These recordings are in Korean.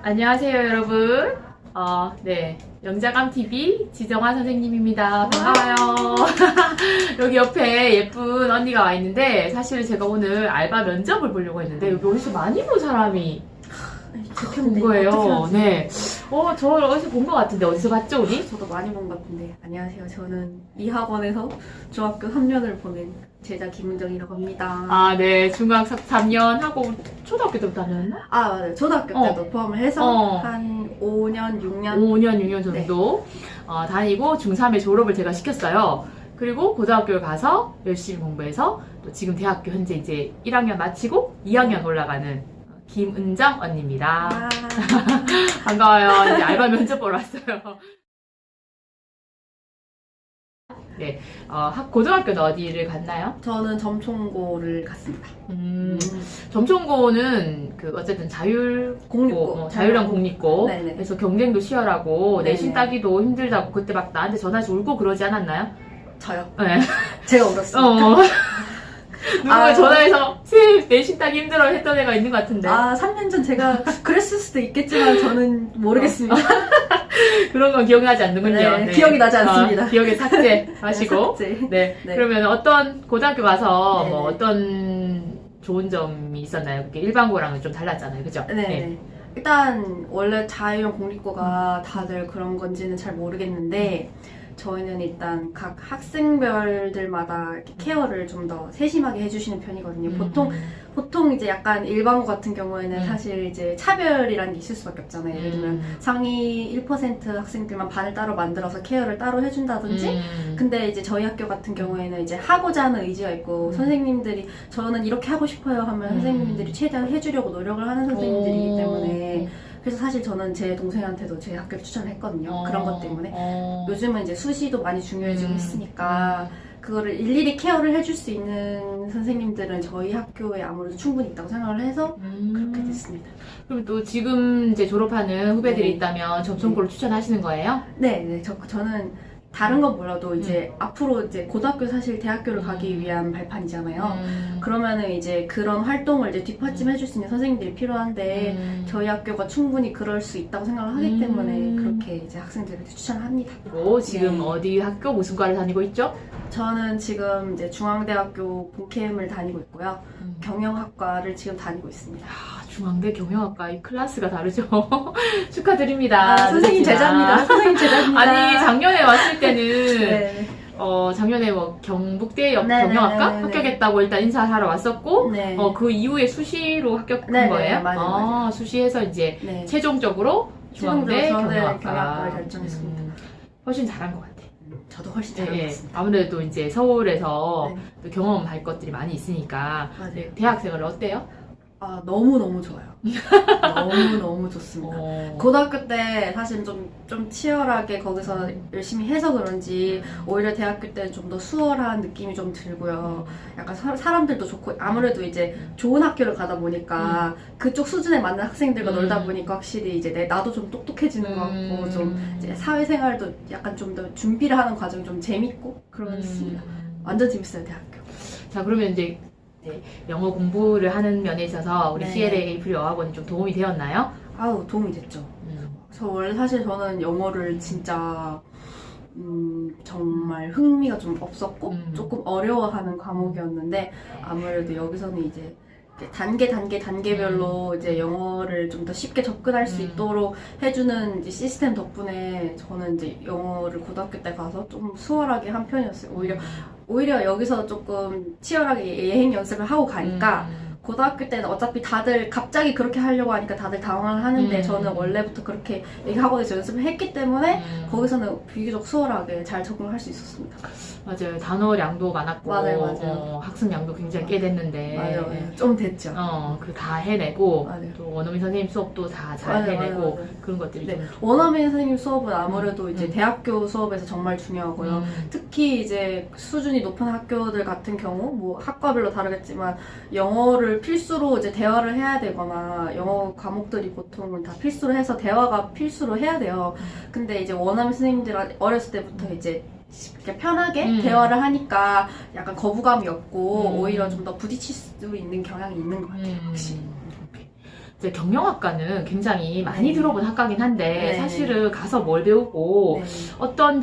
안녕하세요, 여러분. 네. 영자감TV 지정화 선생님입니다. 반가워요. 여기 옆에 예쁜 언니가 와 있는데, 사실 제가 오늘 알바 면접을 보려고 했는데, 여기 어디서 많이 본 사람이 온 거예요. 네. 저 어디서 본 것 같은데, 어디서 봤죠, 우리? 저도 많이 본 것 같은데. 안녕하세요. 저는 이 학원에서 중학교 3년을 보낸 제자 김은정이라고 합니다. 네. 중학교 3년 하고 초등학교 때부터 하셨나? 맞아요. 초등학교 때도 포함을 해서 한 5년, 6년? 5년, 6년 정도 다니고 중3에 졸업을 제가 시켰어요. 그리고 고등학교를 가서 열심히 공부해서 또 지금 대학교 현재 이제 1학년 마치고 2학년 올라가는 김은정 언니입니다. 반가워요. 이제 알바 면접 보러 왔어요. 네, 고등학교는 어디를 갔나요? 저는 점총고를 갔습니다. 점총고는 어쨌든 공립고. 자율형 공립고. 네네. 그래서 경쟁도 치열하고 네네. 내신 따기도 힘들다고 그때 막 나한테 전화해서 울고 그러지 않았나요? 저요? 네. 제가 울었어요. 누가 전화해서 쌤 내신 따기 힘들어 했던 애가 있는 것 같은데. 3년 전 제가 그랬을 수도 있겠지만 저는 모르겠습니다. 그런 건 기억나지 않는군요. 네, 기억이 나지 않습니다. 기억에 삭제하시고. 삭제. 네. 네. 그러면 어떤 고등학교 가서 네네. 어떤 좋은 점이 있었나요? 그게 일반고랑은 좀 달랐잖아요. 그죠? 네. 일단 원래 자율형 공립고가 다들 그런 건지는 잘 모르겠는데 저희는 일단 각 학생별들마다 이렇게 케어를 좀 더 세심하게 해주시는 편이거든요. 보통 이제 약간 일반고 같은 경우에는 사실 이제 차별이라는 게 있을 수밖에 없잖아요. 예를 들면 상위 1% 학생들만 반을 따로 만들어서 케어를 따로 해준다든지. 근데 이제 저희 학교 같은 경우에는 이제 하고자 하는 의지가 있고 선생님들이 저는 이렇게 하고 싶어요 하면 선생님들이 최대한 해주려고 노력을 하는 선생님들이기 때문에 그래서 사실 저는 제 동생한테도 제 학교를 추천을 했거든요. 그런 것 때문에. 요즘은 이제 수시도 많이 중요해지고 있으니까 그거를 일일이 케어를 해줄 수 있는 선생님들은 저희 학교에 아무래도 충분히 있다고 생각을 해서 그렇게 됐습니다. 그럼 또 지금 이제 졸업하는 후배들이 네. 있다면 점총고를 추천하시는 거예요? 네. 저는 다른 건 몰라도 이제 앞으로 이제 고등학교 사실 대학교를 가기 위한 발판이잖아요. 그러면은 이제 그런 활동을 이제 뒷받침해줄 수 있는 선생님들이 필요한데 저희 학교가 충분히 그럴 수 있다고 생각을 하기 때문에 그렇게 이제 학생들한테 추천을 합니다. 그리고 지금 네. 어디 학교 무슨 과를 다니고 있죠? 저는 지금 이제 중앙대학교 본캠을 다니고 있고요. 경영학과를 지금 다니고 있습니다. 중앙대 경영학과 이 클래스가 다르죠. 축하드립니다. 선생님 제자입니다. 선생님 제자입니다. 아니 작년에 왔을 때는 네. 작년에 뭐 경북대 네네네네. 경영학과 합격했다고 일단 인사하러 왔었고 네. 그 이후에 수시로 합격한 네네, 거예요? 맞아요. 수시해서 이제 네. 최종적으로 중앙대 경영학과 경영학과를 결정했습니다. 훨씬 잘한 것 같아. 저도 훨씬 잘한 것 같습니다. 아무래도 이제 서울에서 네. 또 경험할 것들이 많이 있으니까 맞아요. 네, 대학생활 어때요? 너무너무 좋아요. 너무너무 좋습니다. 고등학교 때 사실 좀 치열하게 거기서 열심히 해서 그런지 오히려 대학교 때는 좀 더 수월한 느낌이 좀 들고요. 약간 사람들도 좋고 아무래도 이제 좋은 학교를 가다 보니까 그쪽 수준에 맞는 학생들과 놀다 보니까 확실히 이제 나도 좀 똑똑해지는 것 같고 좀 이제 사회생활도 약간 좀 더 준비를 하는 과정이 좀 재밌고 그렇습니다. 완전 재밌어요, 대학교. 자, 그러면 이제 영어 공부를 하는 면에 있어서 우리 네. CLA 프리 어학원이 좀 도움이 되었나요? 도움이 됐죠. 저 원래 사실 저는 영어를 진짜 정말 흥미가 좀 없었고 조금 어려워하는 과목이었는데 아무래도 여기서는 이제 단계별로 이제 영어를 좀 더 쉽게 접근할 수 있도록 해주는 이제 시스템 덕분에 저는 이제 영어를 고등학교 때 가서 좀 수월하게 한 편이었어요. 오히려 여기서 조금 치열하게 예행 연습을 하고 가니까 고등학교 때는 어차피 다들 갑자기 그렇게 하려고 하니까 다들 당황을 하는데 저는 원래부터 그렇게 여기 학원에서 연습을 했기 때문에 거기서는 비교적 수월하게 잘 적응할 수 있었습니다. 맞아요. 단어량도 많았고 맞아요. 학습량도 굉장히 꽤 됐는데 맞아요. 좀 됐죠. 그 다 해내고 맞아요. 또 원어민 선생님 수업도 다 잘 맞아요, 해내고 맞아요. 그런 것들이 네. 좀 원어민 선생님 수업은 아무래도 이제 대학교 수업에서 정말 중요하고요. 특히 이제 수준이 높은 학교들 같은 경우, 뭐 학과별로 다르겠지만 영어를 필수로 이제 대화를 해야 되거나 영어 과목들이 보통은 다 필수로 해서 대화가 필수로 해야 돼요. 근데 이제 원어민 선생님들 어렸을 때부터 이제 이렇게 편하게 대화를 하니까 약간 거부감이 없고 오히려 좀 더 부딪힐 수 있는 경향이 있는 것 같아요. 확실히. 이제 경영학과는 굉장히 많이 네. 들어본 학과긴 한데 네. 사실은 가서 뭘 배우고 네. 어떤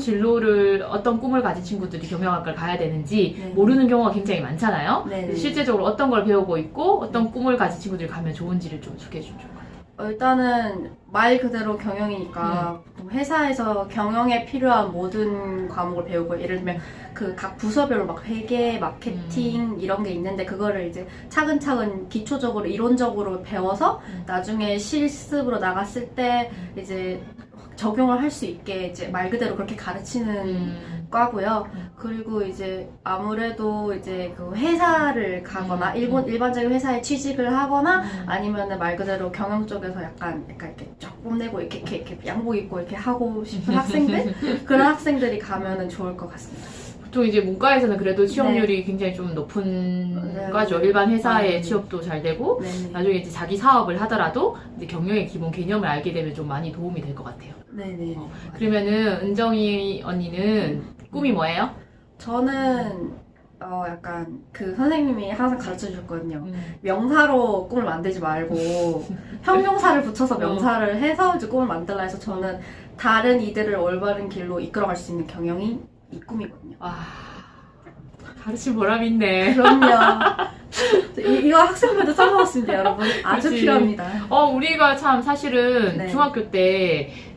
어떤 꿈을 가진 친구들이 경영학과를 가야 되는지 네. 모르는 경우가 굉장히 많잖아요. 네. 실제적으로 어떤 걸 배우고 있고 어떤 꿈을 가진 친구들이 가면 좋은지를 좀 소개해 주면 좋을 것 같아요. 일단은 말 그대로 경영이니까 보통 회사에서 경영에 필요한 모든 과목을 배우고 예를 들면 그 각 부서별로 막 회계, 마케팅 이런 게 있는데 그거를 이제 차근차근 기초적으로 이론적으로 배워서 나중에 실습으로 나갔을 때 이제 적용을 할 수 있게 이제 말 그대로 그렇게 가르치는 과고요. 그리고 이제 아무래도 이제 그 회사를 가거나 일반적인 회사에 취직을 하거나 아니면은 말 그대로 경영 쪽에서 약간 이렇게 쫙 뽐내고 이렇게 양복 입고 이렇게 하고 싶은 학생들 그런 학생들이 가면은 좋을 것 같습니다. 보통 이제 문과에서는 그래도 취업률이 굉장히 좀 높은 네. 과죠. 일반 회사에 네. 취업도 잘 되고 네네. 나중에 이제 자기 사업을 하더라도 이제 경영의 기본 개념을 알게 되면 좀 많이 도움이 될 것 같아요. 네네. 그러면은 은정이 언니는 꿈이 뭐예요? 저는 약간 그 선생님이 항상 가르쳐 주셨거든요. 명사로 꿈을 만들지 말고 형용사를 붙여서 명사를 해서 이제 꿈을 만들라 해서 저는 다른 이들을 올바른 길로 이끌어갈 수 있는 경영이 이 꿈이거든요. 와, 가르친 보람 있네. 그럼요. 이거 학생분들 써먹었습니다, 여러분. 아주 그치. 필요합니다. 우리가 참 사실은 네. 중학교 때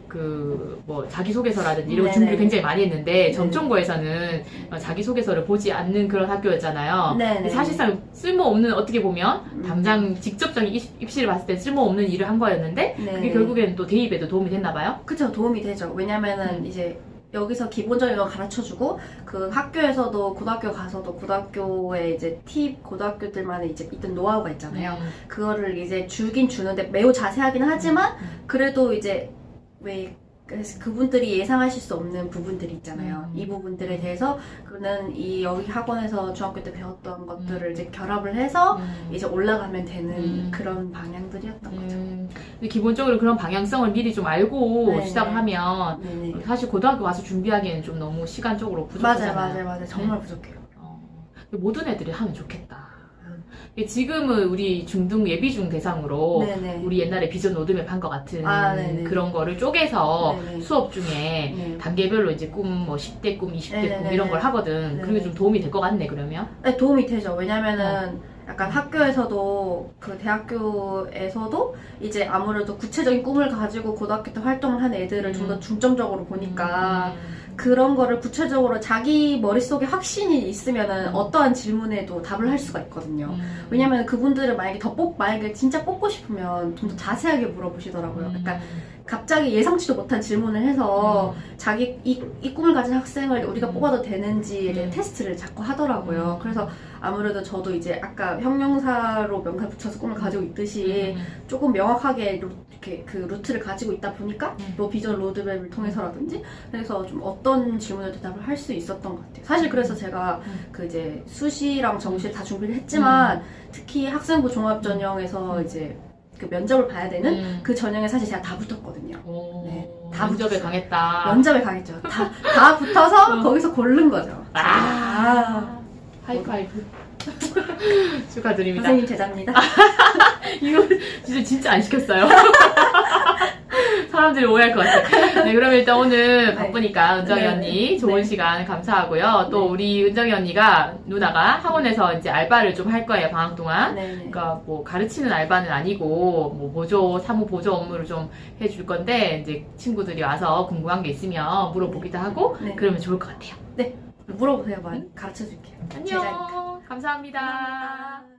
뭐 자기소개서라든지 이런 네네. 준비를 굉장히 많이 했는데 네네. 점정고에서는 자기소개서를 보지 않는 그런 학교였잖아요. 네네. 사실상 쓸모없는 어떻게 보면 당장 직접적인 입시를 봤을 때 쓸모없는 일을 한 거였는데 그게 네네. 결국에는 또 대입에도 도움이 됐나 봐요. 그쵸, 도움이 되죠. 왜냐면은 이제 여기서 기본적인 거 가르쳐주고 그 학교에서도 고등학교 가서도 고등학교에 이제 고등학교들만의 이제 있던 노하우가 있잖아요. 그거를 이제 주긴 주는데 매우 자세하긴 하지만 그래도 이제 왜 그분들이 예상하실 수 없는 부분들이 있잖아요. 이 부분들에 대해서 그는 여기 학원에서 중학교 때 배웠던 것들을 이제 결합을 해서 이제 올라가면 되는 그런 방향들이었던 거죠. 근데 기본적으로 그런 방향성을 미리 좀 알고 네네. 시작을 하면 네네. 사실 고등학교 가서 준비하기에는 좀 너무 시간적으로 부족하잖아요. 맞아요. 정말 부족해요. 모든 애들이 하면 좋겠다. 지금은 우리 중등 예비중 대상으로 네네. 우리 옛날에 비전 로드맵 한 것 같은 네네. 그런 거를 쪼개서 네네. 수업 중에 네. 단계별로 이제 뭐 10대 꿈, 20대 꿈 네네네. 이런 걸 하거든. 그게 네네. 좀 도움이 될 것 같네, 그러면. 네, 도움이 되죠. 왜냐면은 약간 학교에서도 그 대학교에서도 이제 아무래도 구체적인 꿈을 가지고 고등학교 때 활동을 한 애들을 좀 더 중점적으로 보니까 그런 거를 구체적으로 자기 머릿속에 확신이 있으면은 어떠한 질문에도 답을 할 수가 있거든요. 왜냐면 그분들을 만약에 진짜 뽑고 싶으면 좀 더 자세하게 물어보시더라고요. 약간 갑자기 예상치도 못한 질문을 해서 자기 이 꿈을 가진 학생을 우리가 뽑아도 되는지에 대한 테스트를 자꾸 하더라고요. 그래서 아무래도 저도 이제 아까 형용사로 명사 붙여서 꿈을 가지고 있듯이 조금 명확하게 이렇게 그 루트를 가지고 있다 보니까 뭐 비전 로드맵을 통해서라든지 그래서 좀 어떤 질문에 대답을 할 수 있었던 것 같아요. 사실 그래서 제가 그 이제 수시랑 정시를 다 준비를 했지만 특히 학생부 종합전형에서 이제 그 면접을 봐야 되는 그 전형에 사실 제가 다 붙었거든요. 네, 다 면접에 붙었어요. 강했다. 면접에 강했죠. 다 붙어서 거기서 고른 거죠. 하이파이브. 축하드립니다. 선생님 제자입니다. 이거 진짜 안 시켰어요. 사람들이 오해할 것 같아요. 네, 그럼 일단 오늘 바쁘니까 은정이 네. 언니 좋은 네. 시간 감사하고요. 또 네. 우리 은정이 누나가 학원에서 이제 알바를 좀 할 거예요, 방학 동안. 네네. 그러니까 뭐 가르치는 알바는 아니고 뭐 사무 보조 업무를 좀 해줄 건데 이제 친구들이 와서 궁금한 게 있으면 물어보기도 하고 네. 그러면 좋을 것 같아요. 물어보세요. 많이 가르쳐 줄게요. 안녕. 감사합니다.